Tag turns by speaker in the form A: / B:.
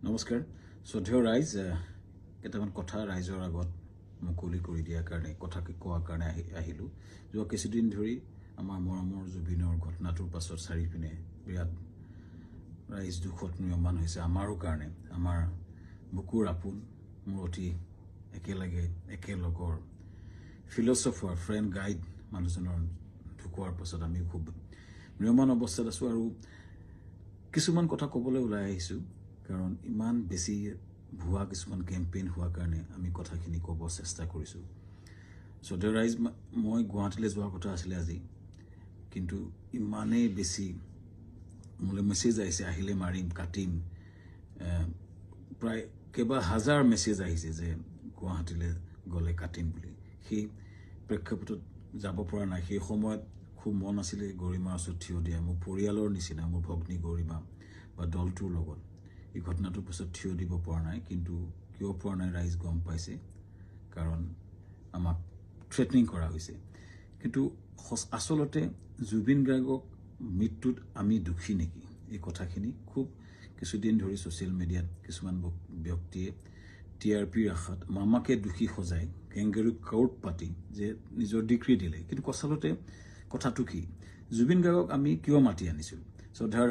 A: নমস্কাৰ শ্ৰদ্ধেয় ৰাইজ কেইটামান কথা ৰাইজৰ আগত মুকলি কৰি দিয়াৰ কাৰণে কথা কোৱাৰ কাৰণে আহিলোঁ যোৱা কিছুদিন ধৰি আমাৰ মৰমৰ জুবিনৰ ঘটনাটোৰ পাছত চাৰিপিনে বিৰাট ৰাইজ দুখত নিয়মান হৈছে আমাৰো কাৰণে আমাৰ বুকুৰ আপোন মোৰ অতি একেলগৰ ফিলচফাৰ ফ্ৰেণ্ড গাইড মানুহজনৰ ঢুকোৱাৰ পাছত আমি খুব নিয়মান অৱস্থাত আছোঁ আৰু কিছুমান কথা ক'বলৈ ওলাই আহিছোঁ কাৰণ ইমান বেছি ভুৱা কিছুমান কেম্পেইন হোৱাৰ কাৰণে আমি কথাখিনি ক'ব চেষ্টা কৰিছোঁ শ্ৰদ্ধেয় ৰাইজ মই গুৱাহাটীলৈ যোৱাৰ কথা আছিলে আজি কিন্তু ইমানেই বেছি মোলৈ মেছেজ আহিছে আহিলে মাৰিম কাটিম প্ৰায় কেইবা হাজাৰ মেছেজ আহিছে যে গুৱাহাটীলৈ গ'লে কাটিম বুলি সেই প্ৰেক্ষাপটত যাব পৰা নাই সেই সময়ত খুব মন আছিলে গৰিমাৰ ওচৰত থিয় দিয়া মোৰ পৰিয়ালৰ নিচিনা মোৰ ভগ্নী গৰিমা বা দলটোৰ লগত এই ঘটনাটোৰ পিছত থিয় দিব পৰা নাই কিন্তু কিয় পৰা নাই ৰাইজ গম পাইছে কাৰণ আমাক থ্ৰেটনিং কৰা হৈছে কিন্তু আচলতে জুবিন গাৰ্গক মৃত্যুত আমি দুখী নেকি এই কথাখিনি খুব কিছুদিন ধৰি ছ'চিয়েল মিডিয়াত কিছুমান ব্যক্তিয়ে TRPৰ আশাত মামাকে দুখী সজাই কেংগেৰু কোৰ্ট পাতি যে নিজৰ ডিগ্ৰী দিলে কিন্তু আচলতে কথাটো কি জুবিন গাৰ্গক আমি কিয় মাতি আনিছোঁ শ্ৰদ্ধাৰ